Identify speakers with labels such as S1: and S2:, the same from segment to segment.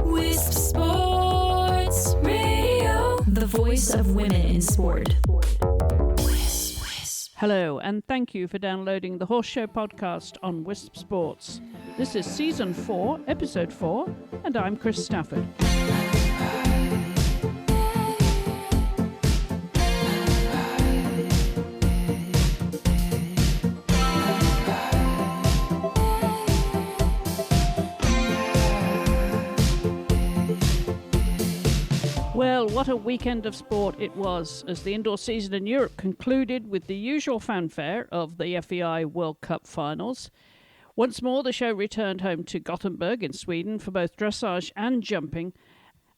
S1: Wisp Sports Radio, the voice of women in sport.
S2: Hello, and thank you for downloading the Horse Show podcast on Wisp Sports. This is Season 4, Episode 4, and I'm Chris Stafford. Well, what a weekend of sport it was as the indoor season in Europe concluded with the usual fanfare of the FEI World Cup Finals. Once more, the show returned home to Gothenburg in Sweden for both dressage and jumping,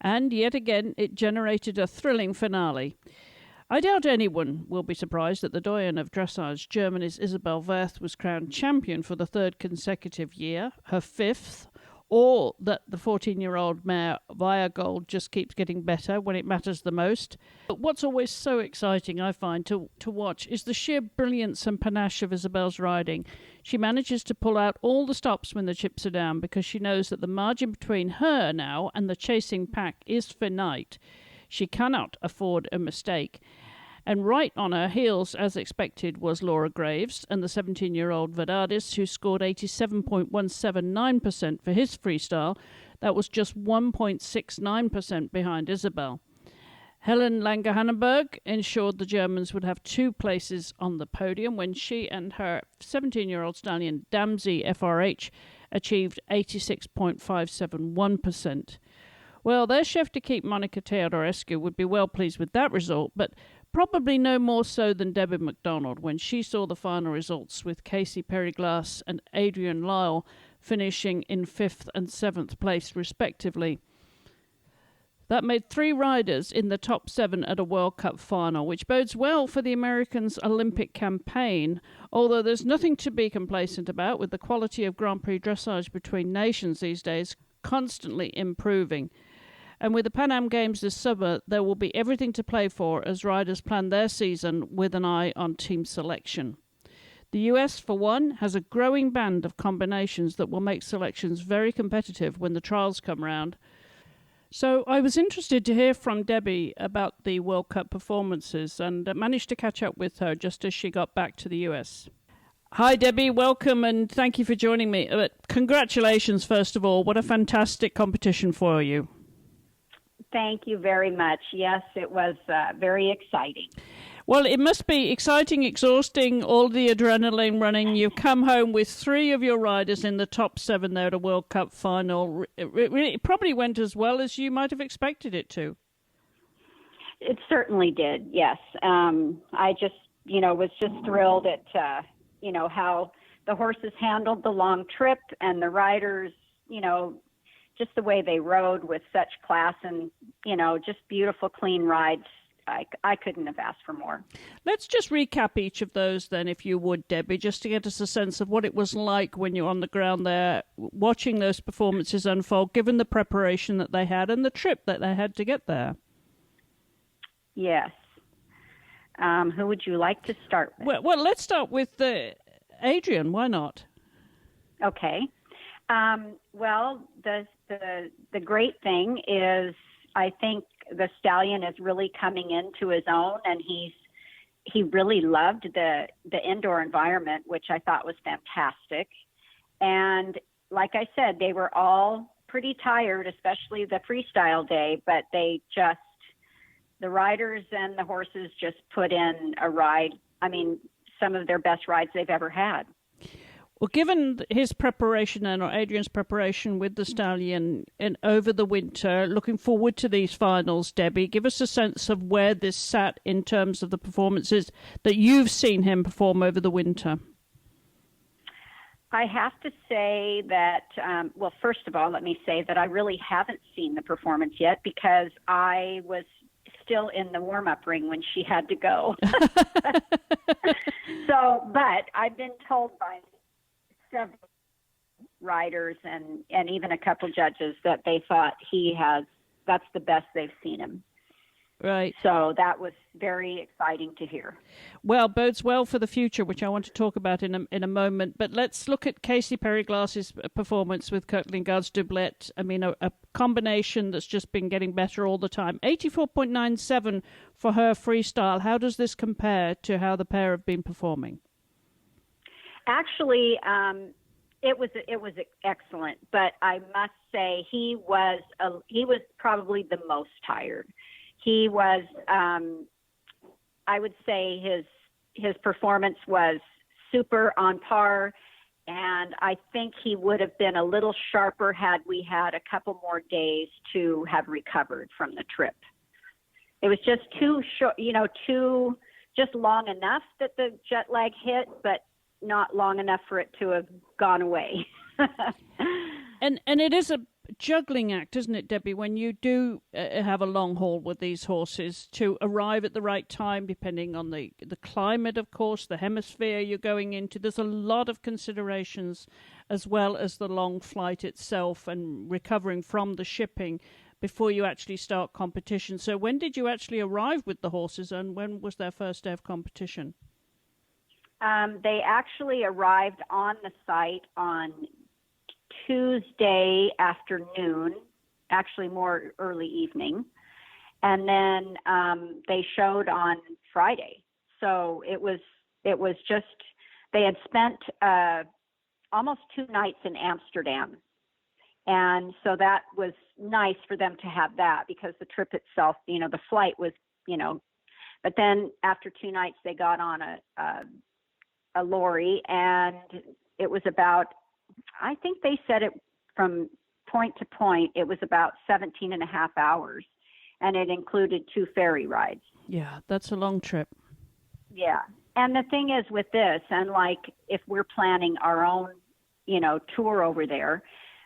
S2: and yet again it generated a thrilling finale. I doubt anyone will be surprised that the doyen of dressage, Germany's Isabell Werth, was crowned champion for the third consecutive year, her fifth, or that the 14-year-old mare Weihegold just keeps getting better when it matters the most. But what's always so exciting, I find, to watch is the sheer brilliance and panache of Isabell's riding. She manages to pull out all the stops when the chips are down because she knows that the margin between her now and the chasing pack is finite. She cannot afford a mistake. And right on her heels, as expected, was Laura Graves and the 17-year-old Verdades, who scored 87.179% for his freestyle. That was just 1.69% behind Isabell. Helen Langehanenberg ensured the Germans would have two places on the podium when she and her 17-year-old stallion Damsey FRH achieved 86.571%. Well, their chef de keep Monica Theodurescu would be well pleased with that result, but probably no more so than Debbie McDonald when she saw the final results with Kasey and Adrienne Lyle finishing in 5th and 7th place respectively. That made 3 riders in the top 7 at a World Cup final, which bodes well for the Americans' Olympic campaign, although there's nothing to be complacent about with the quality of Grand Prix dressage between nations these days constantly improving. And with the Pan Am Games this summer, there will be everything to play for as riders plan their season with an eye on team selection. The US, for one, has a growing band of combinations that will make selections very competitive when the trials come round. So I was interested to hear from Debbie about the World Cup performances and managed to catch up with her just as she got back to the US. Hi, Debbie. Welcome and thank you for joining me. Congratulations, first of all. What a fantastic competition for you.
S3: Thank you very much. Yes, it was very exciting.
S2: Well, it must be exciting, exhausting, all the adrenaline running. You've come home with 3 of your riders in the top 7 there at a World Cup final. It probably went as well as you might have expected it to.
S3: It certainly did, yes. I just, was just thrilled at, how the horses handled the long trip and the riders, just the way they rode with such class and, just beautiful, clean rides. I couldn't have asked for more. Let's
S2: just recap each of those then, if you would, Debbie, just to get us a sense of what it was like when you're on the ground there, watching those performances unfold, given the preparation that they had and the trip that they had to get there.
S3: Yes. Who would you like to start with?
S2: Well, let's start with Adrienne. Why not?
S3: Okay. Well, the great thing is I think the stallion is really coming into his own, and he really loved the indoor environment, which I thought was fantastic. And like I said, they were all pretty tired, especially the freestyle day, but the riders and the horses just put in a ride. I mean, some of their best rides they've ever had.
S2: Well, given his preparation or Adrienne's preparation with the stallion over the winter, looking forward to these finals, Debbie, give us a sense of where this sat in terms of the performances that you've seen him perform over the winter.
S3: I have to say that, first of all, let me say that I really haven't seen the performance yet because I was still in the warm-up ring when she had to go. But I've been told by several riders and even a couple judges that they thought that's the best they've seen him.
S2: Right.
S3: So that was very exciting to hear.
S2: Well, bodes well for the future, which I want to talk about in a moment. But let's look at Kasey Perry-Glass's performance with Kurt Lingard's doublet. I mean, a combination that's just been getting better all the time. 84.97 for her freestyle. How does this compare to how the pair have been performing?
S3: Actually, it was excellent, but I must say he was probably the most tired. He was, I would say his performance was super on par, and I think he would have been a little sharper had we had a couple more days to have recovered from the trip. It was just too short, just long enough that the jet lag hit, but not long enough for it to have gone away.
S2: And it is a juggling act, isn't it, Debbie, when you do have a long haul with these horses, to arrive at the right time, depending on the climate, of course, the hemisphere you're going into. There's a lot of considerations, as well as the long flight itself and recovering from the shipping before you actually start competition. So when did you actually arrive with the horses, and when was their first day of competition?
S3: They actually arrived on the site on Tuesday afternoon, actually more early evening, and then they showed on Friday. So it was just, they had spent almost 2 nights in Amsterdam, and so that was nice for them to have that, because the trip itself, the flight was, but then after 2 nights they got on a lorry, and it was about, I think they said it from point to point, it was about 17 and a half hours, and it included 2 ferry rides.
S2: Yeah, that's a long trip.
S3: Yeah. And the thing is with this, and like if we're planning our own, tour over there,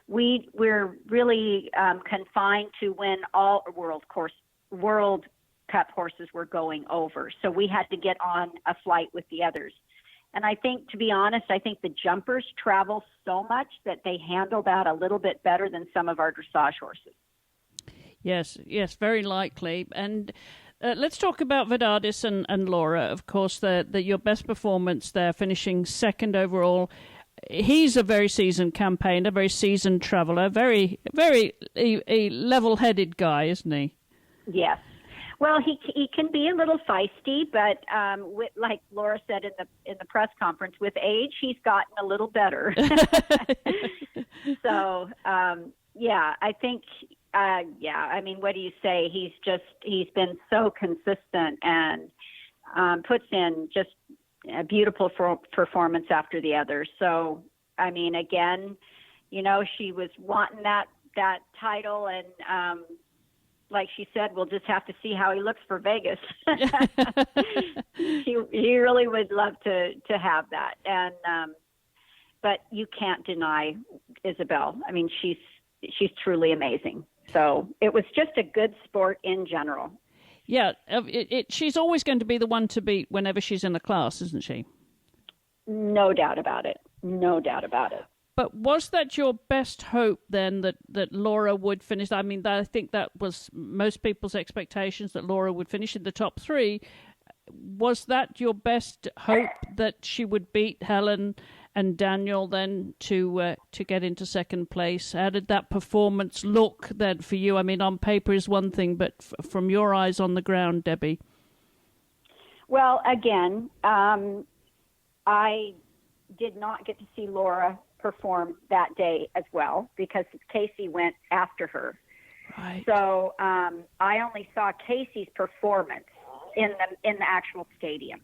S3: we're really confined to when all World Cup horses were going over. So we had to get on a flight with the others. And I think, to be honest, the jumpers travel so much that they handle that a little bit better than some of our dressage horses. Yes,
S2: very likely. And let's talk about Verdades and Laura. Of course, your best performance there, finishing second overall. He's a very seasoned campaigner, very seasoned traveller, very, very a level-headed guy, isn't he?
S3: Yes. Well, he can be a little feisty, but like Laura said in the press conference, with age he's gotten a little better. So I think I mean, what do you say? He's been so consistent and puts in just a beautiful performance after the other. So I mean, again, she was wanting that title, and like she said, we'll just have to see how he looks for Vegas. He really would love to have that. And but you can't deny Isabell. I mean, she's truly amazing. So it was just a good sport in general.
S2: Yeah, she's always going to be the one to beat whenever she's in the class, isn't she?
S3: No doubt about it. No doubt about it.
S2: But was that your best hope then, that Laura would finish? I mean, I think that was most people's expectations, that Laura would finish in the top 3. Was that your best hope, that she would beat Helen and Daniel then to get into second place? How did that performance look then for you? I mean, on paper is one thing, but from your eyes on the ground, Debbie?
S3: Well, again, I did not get to see Laura perform that day as well, because Kasey went after her.
S2: Right.
S3: So I only saw Kasey's performance in the actual stadium.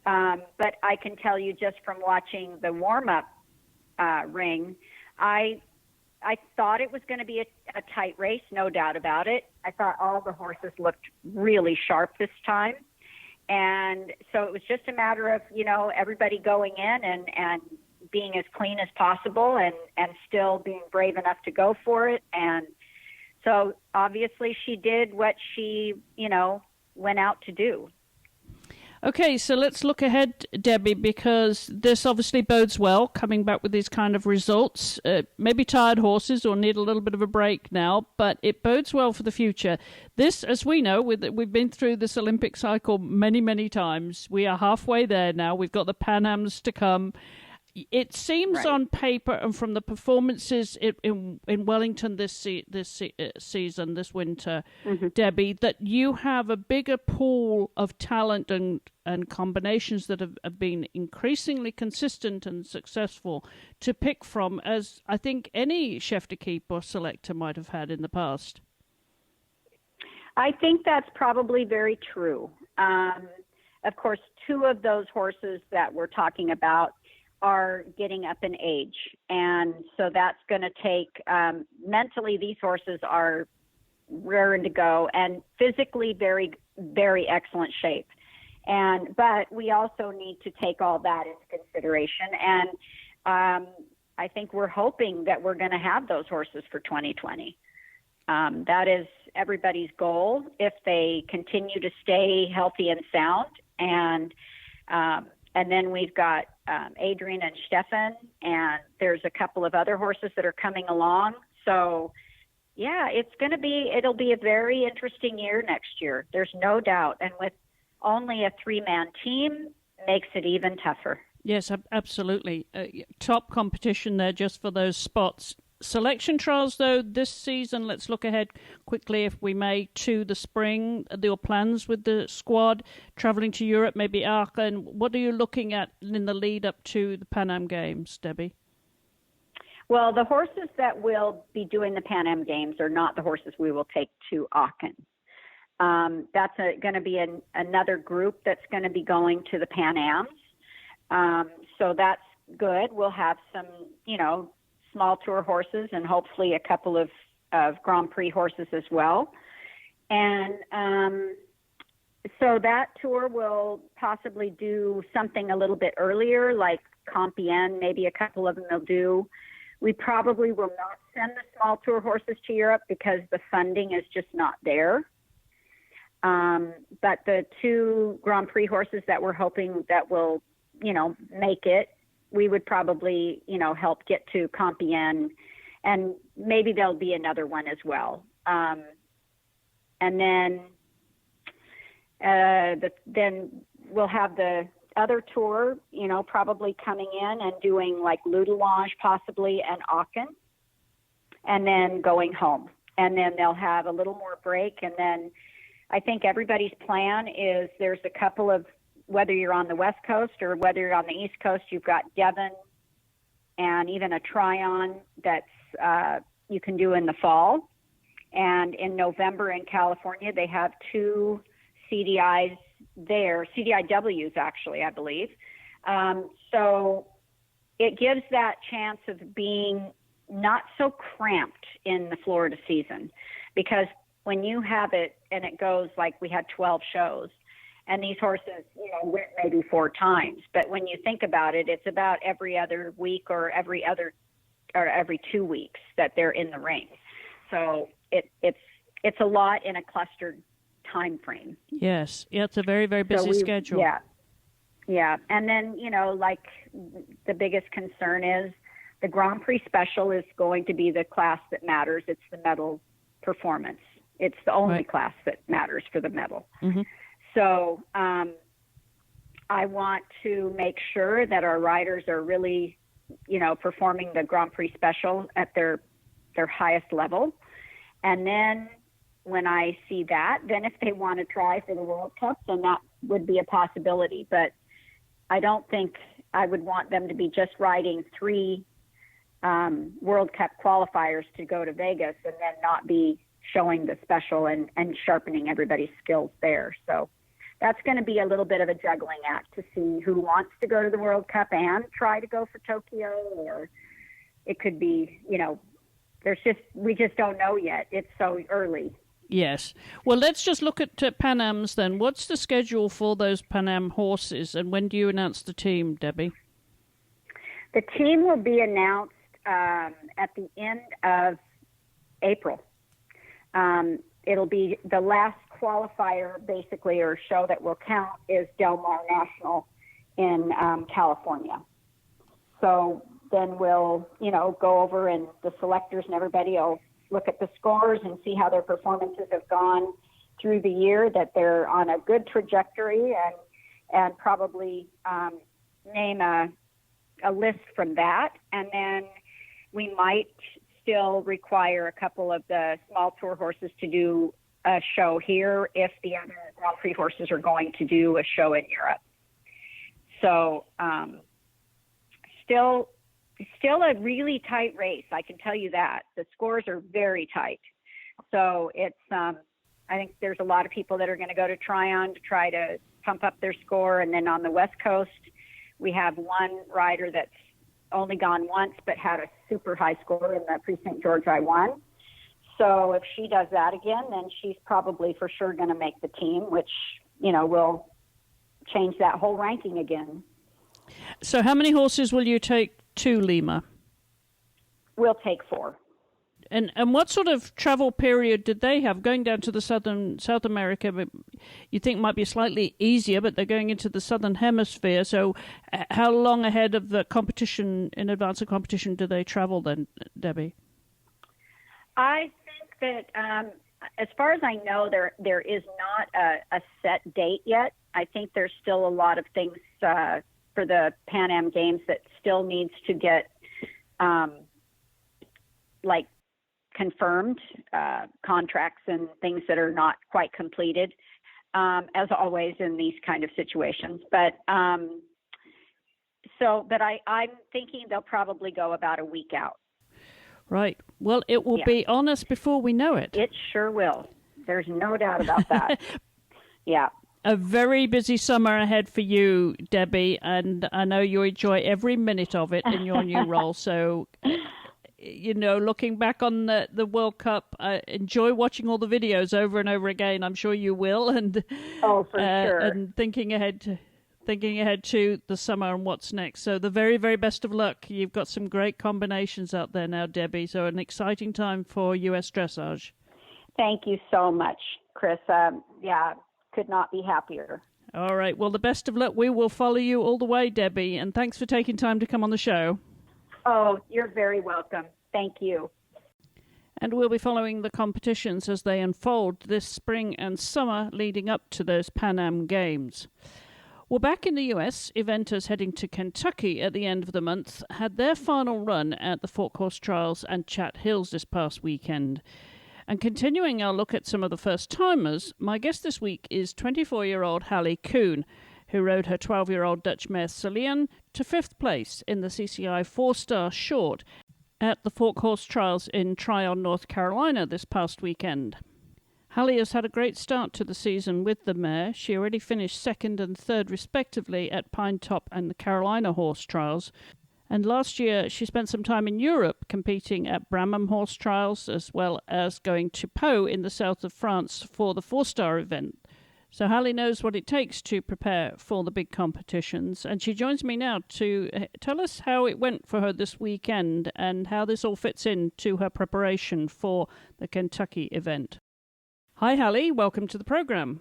S3: Right. But I can tell you, just from watching the warm-up ring, I thought it was going to be a tight race, no doubt about it. I thought all the horses looked really sharp this time. And so it was just a matter of, everybody going in and being as clean as possible and still being brave enough to go for it. And so obviously she did what she, went out to do.
S2: Okay, so let's look ahead, Debbie, because this obviously bodes well, coming back with these kind of results. Maybe tired horses or need a little bit of a break now, but it bodes well for the future. This, as we know, we've been through this Olympic cycle many, many times. We are halfway there now. We've got the Pan Ams to come. It seems on paper and from the performances in Wellington this season, this winter, Debbie, that you have a bigger pool of talent and combinations that have been increasingly consistent and successful to pick from, as I think any chef de keep or selector might have had in the past.
S3: I think that's probably very true. Of course, two of those horses that we're talking about are getting up in age. And so that's going to take, mentally, these horses are raring to go and physically very, very excellent shape. But we also need to take all that into consideration. And I think we're hoping that we're going to have those horses for 2020. That is everybody's goal if they continue to stay healthy and sound. And then we've got Adrienne and Stefan, and there's a couple of other horses that are coming along. So, yeah, it'll be a very interesting year next year. There's no doubt. And with only a 3-man team, makes it even tougher.
S2: Yes, absolutely. Top competition there just for those spots. Selection trials, though, this season, let's look ahead quickly, if we may, to the spring. Your plans with the squad, travelling to Europe, maybe Aachen. What are you looking at in the lead up to the Pan Am Games, Debbie?
S3: Well, the horses that will be doing the Pan Am Games are not the horses we will take to Aachen. That's going to be another group that's going to be going to the Pan Ams. So that's good. We'll have some, small tour horses and hopefully a couple of Grand Prix horses as well. And so that tour will possibly do something a little bit earlier, like Compiègne, maybe a couple of them will do. We probably will not send the small tour horses to Europe because the funding is just not there. But the 2 Grand Prix horses that we're hoping that will, make it, we would probably, help get to Compiègne, and maybe there'll be another one as well. And then then we'll have the other tour, probably coming in and doing like Ludelange possibly and Aachen, and then going home. And then they'll have a little more break. And then I think everybody's plan is there's a couple of, whether you're on the West Coast or whether you're on the East Coast, you've got Devon and even a Tryon that's you can do in the fall. And in November in California, they have 2 CDIs there, CDIWs actually, I believe. So it gives that chance of being not so cramped in the Florida season, because when you have it and it goes like we had 12 shows, and these horses, went maybe 4 times. But when you think about it, it's about every other week or every 2 weeks that they're in the ring. So it's a lot in a clustered time frame.
S2: Yes. Yeah, it's a very, very busy schedule.
S3: Yeah. Yeah. And then, like the biggest concern is the Grand Prix Special is going to be the class that matters. It's the medal performance. It's the only class that matters for the medal. Mm-hmm. So I want to make sure that our riders are really, performing the Grand Prix Special at their highest level. And then when I see that, then if they want to try for the World Cup, then that would be a possibility. But I don't think I would want them to be just riding 3 World Cup qualifiers to go to Vegas and then not be showing the special and sharpening everybody's skills there. So that's going to be a little bit of a juggling act to see who wants to go to the World Cup and try to go for Tokyo, or it could be, we just don't know yet. It's so early.
S2: Yes. Well, let's just look at Pan Ams then. What's the schedule for those Pan Am horses, and when do you announce the team, Debbie?
S3: The team will be announced at the end of April. It'll be the last qualifier, basically, or show that will count is Del Mar National in California. So then we'll, go over, and the selectors and everybody will look at the scores and see how their performances have gone through the year, that they're on a good trajectory, and probably name a list from that. And then we might still require a couple of the small tour horses to do a show here if the other Grand Prix horses are going to do a show in Europe. So still a really tight race, I can tell you that. The scores are very tight. So it's I think there's a lot of people that are going to go to Tryon to try to pump up their score. And then on the West Coast, we have one rider that's only gone once but had a super high score in the Prix St. George I-1. So if she does that again, then she's probably for sure going to make the team, which, will change that whole ranking again.
S2: So how many horses will you take to Lima?
S3: We'll take 4.
S2: And what sort of travel period did they have going down to the South America? You think might be slightly easier, but they're going into the Southern Hemisphere. So how long ahead of the competition, in advance of competition, do they travel then, Debbie?
S3: I think that as far as I know, there is not a set date yet. I think there's still a lot of things for the Pan Am Games that still needs to get confirmed, contracts and things that are not quite completed, as always in these kind of situations. But I'm thinking they'll probably go about a week out.
S2: Right. Well, it will be on us before we know it.
S3: It sure will. There's no doubt about that. Yeah.
S2: A very busy summer ahead for you, Debbie, and I know you enjoy every minute of it in your new role. So, looking back on the World Cup, enjoy watching all the videos over and over again. I'm sure you will. And
S3: for sure.
S2: And thinking ahead to the summer and what's next. So the very, very best of luck. You've got some great combinations out there now, Debbie. So an exciting time for U.S. dressage.
S3: Thank you so much, Chris. Could not be happier.
S2: All right. Well, the best of luck. We will follow you all the way, Debbie. And thanks for taking time to come on the show.
S3: Oh, you're very welcome. Thank you.
S2: And we'll be following the competitions as they unfold this spring and summer leading up to those Pan Am Games. Well, back in the US, eventers heading to Kentucky at the end of the month had their final run at the Fork Horse Trials and Chat Hills this past weekend. And continuing our look at some of the first-timers, my guest this week is 24-year-old Hallie Kuhn, who rode her 12-year-old Dutch mare Stallion to 5th place in the CCI 4-star short at the Fork Horse Trials in Tryon, North Carolina this past weekend. Hallie has had a great start to the season with the mare. She already finished 2nd and 3rd respectively at Pine Top and the Carolina Horse Trials. And last year, she spent some time in Europe competing at Bramham Horse Trials, as well as going to Pau in the south of France for the 4-star event. So Hallie knows what it takes to prepare for the big competitions. And she joins me now to tell us how it went for her this weekend and how this all fits into her preparation for the Kentucky event. Hi, Hallie. Welcome to the program.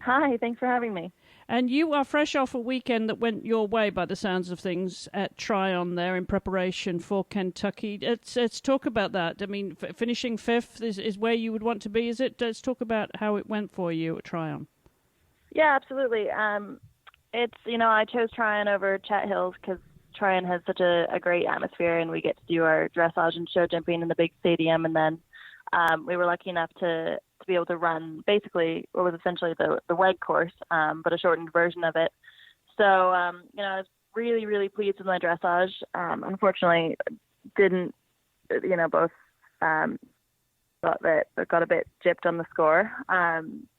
S4: Hi, thanks for having me.
S2: And you are fresh off a weekend that went your way by the sounds of things at Tryon there in preparation for Kentucky. Let's talk about that. I mean, finishing 5th is where you would want to be, is it? Let's talk about how it went for you at Tryon.
S4: Yeah, absolutely. I chose Tryon over Chat Hills because Tryon has such a great atmosphere, and we get to do our dressage and show jumping in the big stadium. And then we were lucky enough to be able to run basically what was essentially the WEG course, but a shortened version of it. So, I was really, really pleased with my dressage. Unfortunately, didn't, both got a bit gypped on the score.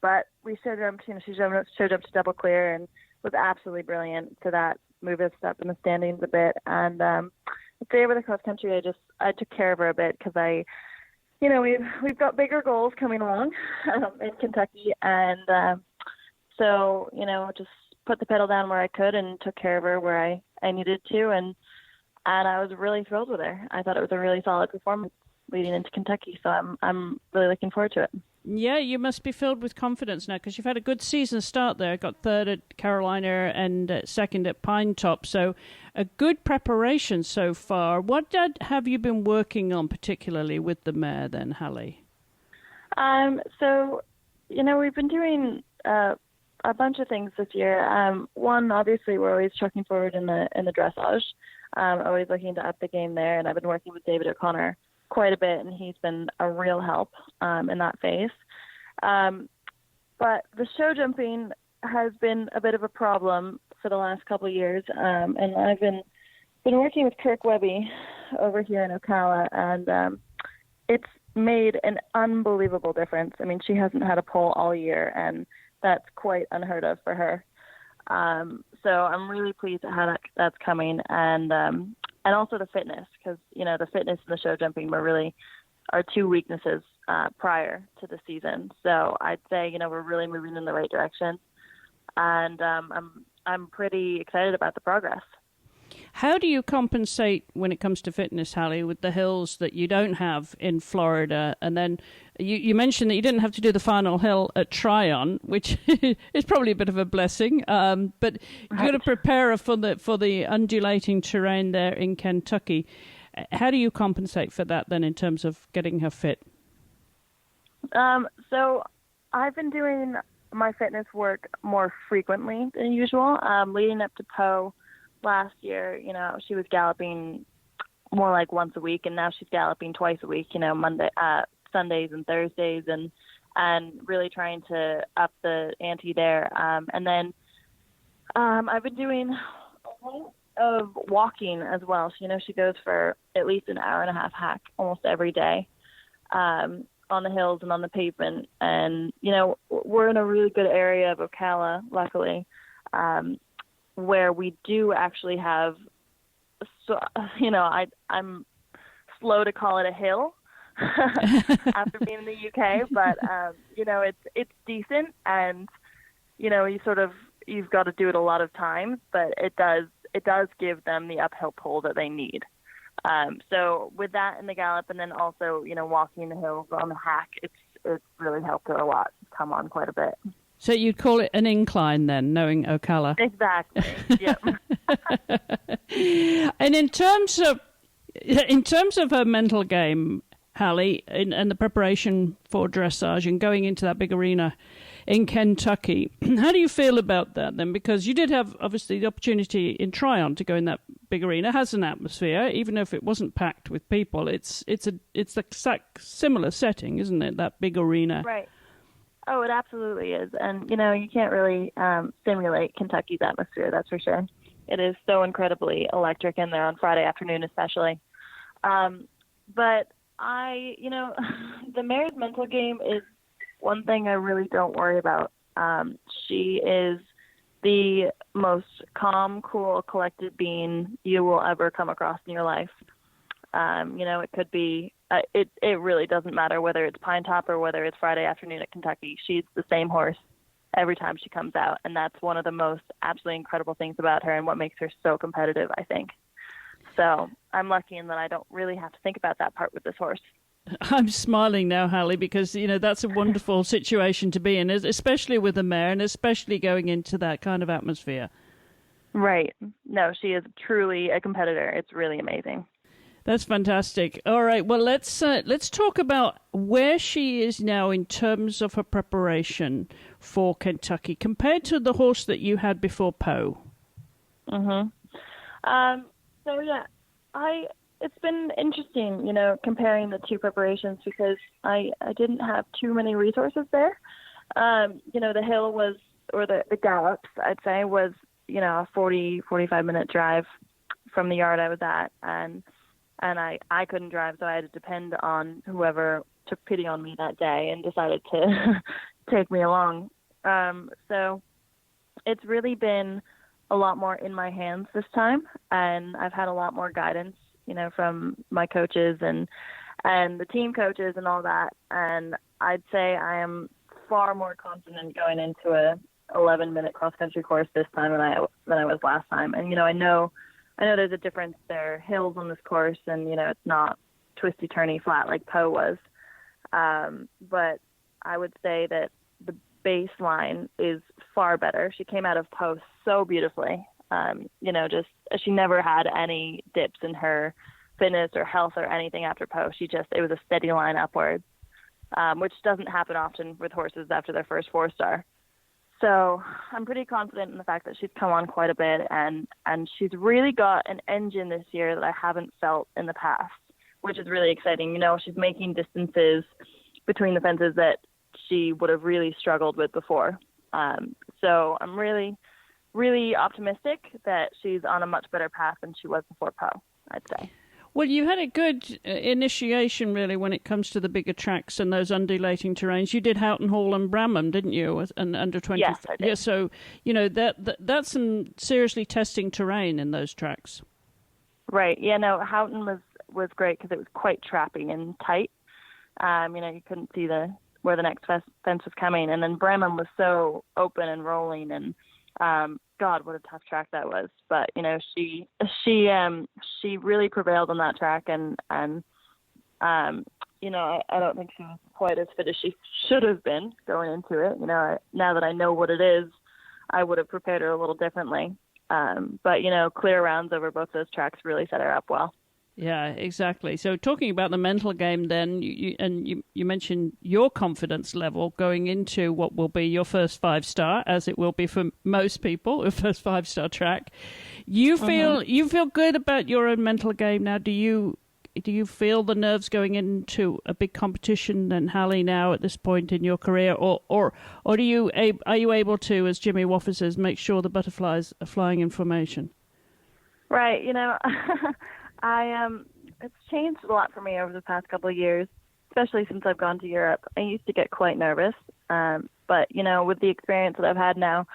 S4: But we showed jumped, she showed up to double clear and was absolutely brilliant. So that moved us up in the standings a bit. And I'd say over the cross country, I took care of her a bit because we've got bigger goals coming along in Kentucky, and so just put the pedal down where I could and took care of her where I needed to, and I was really thrilled with her. I thought it was a really solid performance leading into Kentucky, so I'm really looking forward to it.
S2: Yeah, you must be filled with confidence now because you've had a good season start there. Got third at Carolina and second at Pine Top. So a good preparation so far. What have you been working on particularly with the mare then, Hallie?
S4: So, we've been doing a bunch of things this year. One, obviously, we're always trucking forward in the dressage. Always looking to up the game there. And I've been working with David O'Connor quite a bit, and he's been a real help in that phase. But the show jumping has been a bit of a problem for the last couple of years, and I've been working with Kirk Webby over here in Ocala, and it's made an unbelievable difference. I mean, she hasn't had a pole all year, and that's quite unheard of for her. So I'm really pleased at how that's coming, and also the fitness, because, the fitness and the show jumping were really our two weaknesses prior to the season. So I'd say, we're really moving in the right direction, and I'm pretty excited about the progress.
S2: How do you compensate when it comes to fitness, Hallie, with the hills that you don't have in Florida? And then you mentioned that you didn't have to do the final hill at Tryon, which is probably a bit of a blessing. But you've got to prepare for the undulating terrain there in Kentucky. How do you compensate for that then in terms of getting her fit?
S4: So I've been doing my fitness work more frequently than usual. Leading up to Poe last year, she was galloping more like once a week, and now she's galloping twice a week, Monday, Sundays and Thursdays, and really trying to up the ante there. And then I've been doing a lot of walking as well. She goes for at least an hour and a half hack almost every day on the hills and on the pavement. And, we're in a really good area of Ocala, luckily, where we do actually have, I'm slow to call it a hill after being in the UK, but, it's decent, and, you've got to do it a lot of times, but it does give them the uphill pull that they need. So with that and the gallop, and then also, walking the hills on the hack, it's really helped her a lot. She's come on quite a bit.
S2: So you'd call it an incline then, knowing Ocala.
S4: Exactly. Yep.
S2: And in terms of her mental game, Hallie, and the preparation for dressage and going into that big arena in Kentucky, how do you feel about that then? Because you did have obviously the opportunity in Tryon to go in that big arena. It has an atmosphere, even if it wasn't packed with people. It's the exact similar setting, isn't it? That big arena.
S4: Right. Oh, it absolutely is. And, you can't really simulate Kentucky's atmosphere, that's for sure. It is so incredibly electric in there on Friday afternoon especially. But the mare's mental game is one thing I really don't worry about. She is the most calm, cool, collected being you will ever come across in your life. It could be, it really doesn't matter whether it's Pine Top or whether it's Friday afternoon at Kentucky. She's the same horse every time she comes out. And that's one of the most absolutely incredible things about her and what makes her so competitive, I think. So I'm lucky in that I don't really have to think about that part with this horse.
S2: I'm smiling now, Hallie, because, that's a wonderful situation to be in, especially with a mare and especially going into that kind of atmosphere.
S4: Right. No, she is truly a competitor. It's really amazing.
S2: That's fantastic. All right. Well, let's talk about where she is now in terms of her preparation for Kentucky compared to the horse that you had before Poe.
S4: So yeah, it's been interesting, comparing the two preparations because I didn't have too many resources there. The hill was, or the gallops, I'd say, was, a 45 minute drive from the yard I was at, and I couldn't drive, so I had to depend on whoever took pity on me that day and decided to take me along. So it's really been a lot more in my hands this time, and I've had a lot more guidance, from my coaches and the team coaches and all that. And I'd say I am far more confident going into a 11-minute cross-country course this time than I was last time. And, I know there's a difference. There are hills on this course, and, it's not twisty-turny flat like Poe was. But I would say that the baseline is far better. She came out of post so beautifully. Just she never had any dips in her fitness or health or anything after post. It was a steady line upwards, which doesn't happen often with horses after their first 4-star. So I'm pretty confident in the fact that she's come on quite a bit, and she's really got an engine this year that I haven't felt in the past, which is really exciting. She's making distances between the fences that she would have really struggled with before. So I'm really, really optimistic that she's on a much better path than she was before pro, I'd say.
S2: Well, you had a good initiation, really, when it comes to the bigger tracks and those undulating terrains. You did Houghton Hall and Bramham, didn't you, and under 20?
S4: Yes, I did.
S2: Yeah, so, that's some seriously testing terrain in those tracks.
S4: Right. Yeah, no, Houghton was great because it was quite trappy and tight. You couldn't see where the next fence was coming. And then Bramham was so open and rolling, and God, what a tough track that was. But she really prevailed on that track, and I don't think she was quite as fit as she should have been going into it. Now that I know what it is, I would have prepared her a little differently. But clear rounds over both those tracks really set her up well.
S2: Yeah, exactly. So talking about the mental game then, you mentioned your confidence level going into what will be your first 5-star, as it will be for most people, a first 5-star track. You feel good about your own mental game now? Do you feel the nerves going into a big competition than Hallie now at this point in your career, or are you able to, as Jimmy Woffer says, make sure the butterflies are flying in formation?
S4: Right. It's changed a lot for me over the past couple of years, especially since I've gone to Europe. I used to get quite nervous, but with the experience that I've had now,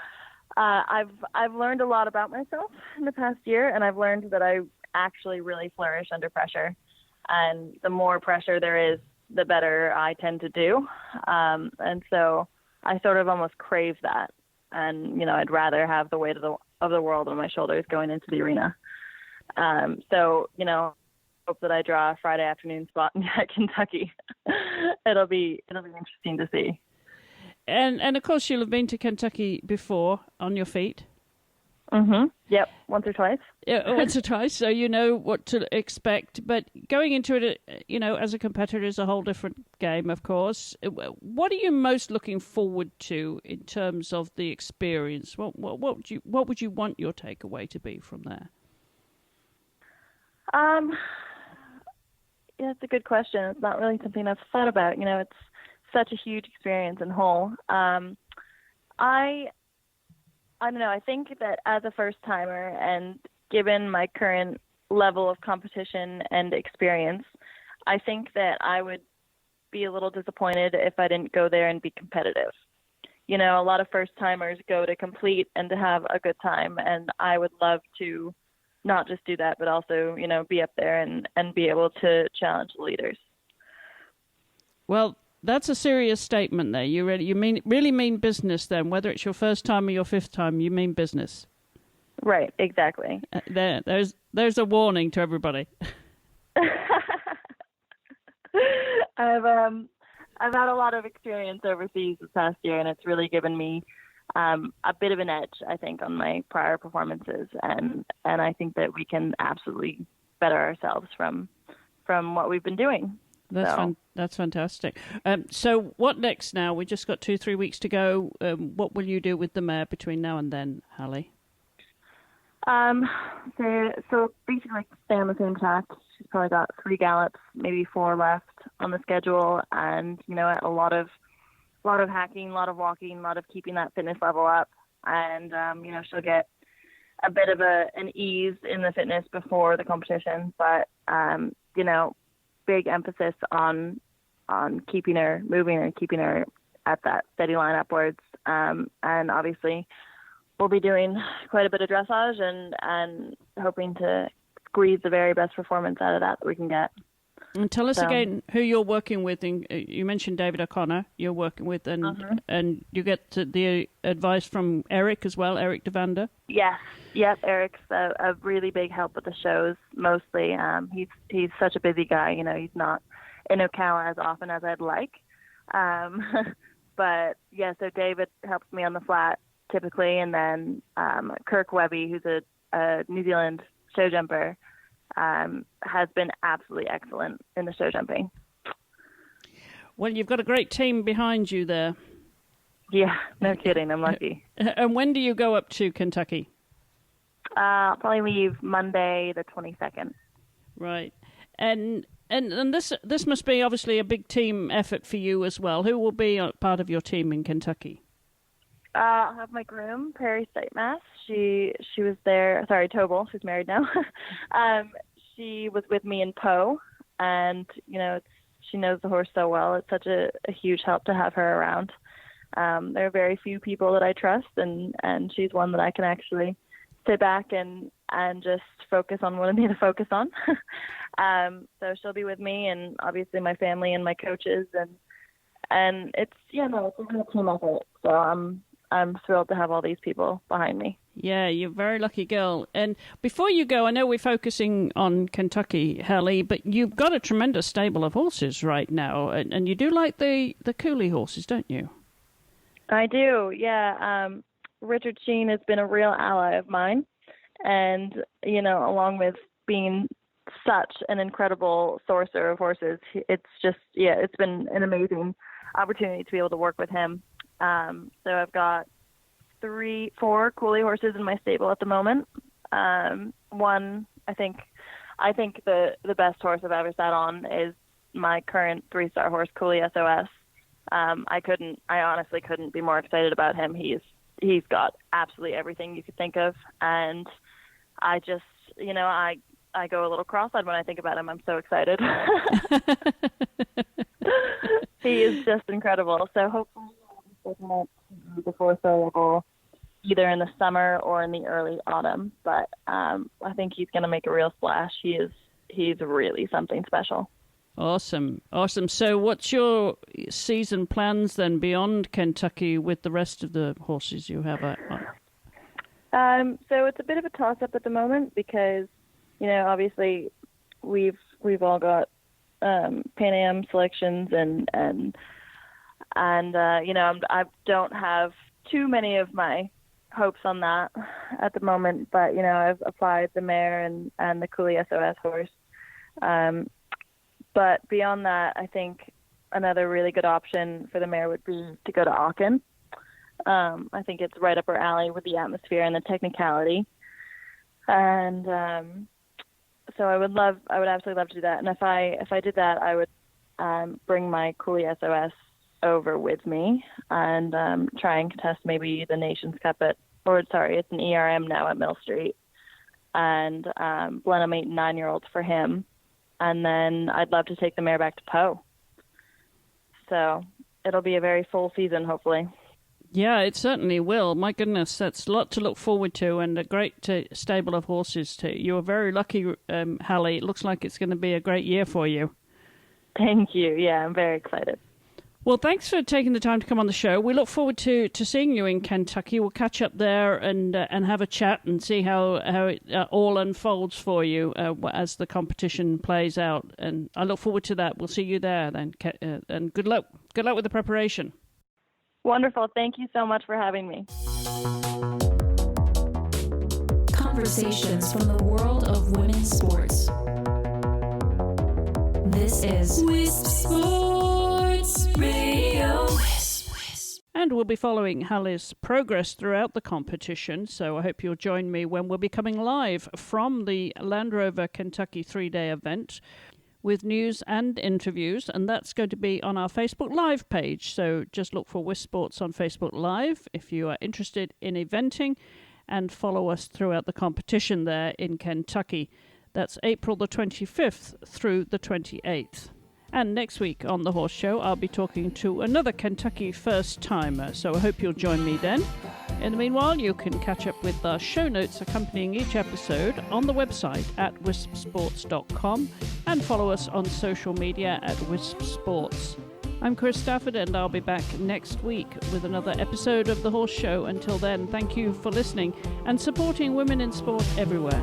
S4: I've learned a lot about myself in the past year, and I've learned that I actually really flourish under pressure, and the more pressure there is, the better I tend to do, and so I sort of almost crave that, and I'd rather have the weight of the world on my shoulders going into the arena. So, hope that I draw a Friday afternoon spot in Kentucky. It'll be interesting to see.
S2: And of course, you'll have been to Kentucky before on your feet.
S4: Mm-hmm. Yep, once or twice.
S2: Yeah, once or twice, so you know what to expect. But going into it, as a competitor is a whole different game, of course. What are you most looking forward to in terms of the experience? What would you want your takeaway to be from there?
S4: Yeah, it's a good question. It's not really something I've thought about. It's such a huge experience in whole. I don't know. I think that as a first timer, and given my current level of competition and experience, I think that I would be a little disappointed if I didn't go there and be competitive. A lot of first timers go to complete and to have a good time, and I would love to not just do that, but also, be up there and be able to challenge the leaders.
S2: Well, that's a serious statement there. You really mean business then, whether it's your first time or your fifth time, you mean business.
S4: Right, exactly.
S2: There's a warning to everybody.
S4: I've had a lot of experience overseas this past year, and it's really given me a bit of an edge, I think, on my prior performances, and I think that we can absolutely better ourselves from what we've been doing.
S2: That's fantastic. So what next now? We just got 2-3 weeks to go. What will you do with the mare between now and then, Hallie?
S4: So basically stay on the same track. She's probably got 3 gallops, maybe 4 left on the schedule, and a lot of hacking, a lot of walking, a lot of keeping that fitness level up, and she'll get a bit of an ease in the fitness before the competition, but big emphasis on keeping her moving and keeping her at that steady line upwards, and obviously we'll be doing quite a bit of dressage and hoping to squeeze the very best performance out of that we can get.
S2: And tell us again who you're working with. You mentioned David O'Connor you're working with, and you get the advice from Eric as well, Eric Devander?
S4: Yes. Yep, Eric's a really big help with the shows, mostly. He's such a busy guy. He's not in Ocala as often as I'd like. But yeah, so David helps me on the flat typically, and then Kirk Webby, who's a New Zealand show jumper, has been absolutely excellent in the show jumping.
S2: Well, you've got a great team behind you there.
S4: Yeah, no kidding. I'm lucky.
S2: And when do you go up to Kentucky?
S4: I'll probably leave Monday the 22nd.
S2: Right. And this must be obviously a big team effort for you as well. Who will be part of your team in Kentucky?
S4: I'll have my groom, Perry Sightmass. She was there. Sorry, Tobel. She's married now. She was with me in Poe, and she knows the horse so well. It's such a huge help to have her around. There are very few people that I trust, and she's one that I can actually sit back and just focus on what I need to focus on. So she'll be with me, and obviously my family and my coaches, and it's a real team effort. So I'm thrilled to have all these people behind me.
S2: Yeah, you're a very lucky girl. And before you go, I know we're focusing on Kentucky, Hallie, but you've got a tremendous stable of horses right now, and you do like the Cooley horses, don't you?
S4: I do, yeah. Richard Sheen has been a real ally of mine, and along with being such an incredible sourcer of horses, it's been an amazing opportunity to be able to work with him. So I've got 4 Cooley horses in my stable at the moment. One, I think the best horse I've ever sat on is my current 3-star horse, Cooley SOS. I honestly couldn't be more excited about him. He's got absolutely everything you could think of, and I just, I go a little cross-eyed when I think about him. I'm so excited. He is just incredible. So hopefully before saleable, either in the summer or in the early autumn. But I think he's going to make a real splash. He's really something special.
S2: Awesome. So what's your season plans then beyond Kentucky with the rest of the horses you have on?
S4: So it's a bit of a toss-up at the moment because, obviously we've all got Pan Am selections and I don't have too many of my hopes on that at the moment, but, I've applied the mare and the Cooley SOS horse. But beyond that, I think another really good option for the mare would be to go to Aachen. I think it's right up her alley with the atmosphere and the technicality. And so I would absolutely love to do that. And if I did that, I would bring my Cooley SOS over with me and try and contest maybe the Nations Cup it's an ERM now at Mill Street, and Blenheim 8 and 9-year-olds for him. And then I'd love to take the mare back to Poe. So it'll be a very full season, hopefully.
S2: Yeah, it certainly will. My goodness, that's a lot to look forward to, and a great stable of horses too. You are very lucky, Hallie. It looks like it's going to be a great year for you.
S4: Thank you. Yeah, I'm very excited.
S2: Well, thanks for taking the time to come on the show. We look forward to seeing you in Kentucky. We'll catch up there and have a chat and see how it all unfolds for you as the competition plays out. And I look forward to that. We'll see you there then. And good luck. Good luck with the preparation.
S4: Wonderful. Thank you so much for having me.
S1: Conversations from the world of women's sports. This is Wisp Sports Radio.
S2: And we'll be following Hallie's progress throughout the competition, so I hope you'll join me when we'll be coming live from the Land Rover Kentucky 3-day event with news and interviews, and that's going to be on our Facebook Live page. So just look for Wisp Sports on Facebook Live if you are interested in eventing, and follow us throughout the competition there in Kentucky. That's April the 25th through the 28th. And next week on The Horse Show, I'll be talking to another Kentucky first-timer, so I hope you'll join me then. In the meanwhile, you can catch up with the show notes accompanying each episode on the website at wispsports.com and follow us on social media at Wisp Sports. I'm Chris Stafford, and I'll be back next week with another episode of The Horse Show. Until then, thank you for listening and supporting women in sport everywhere.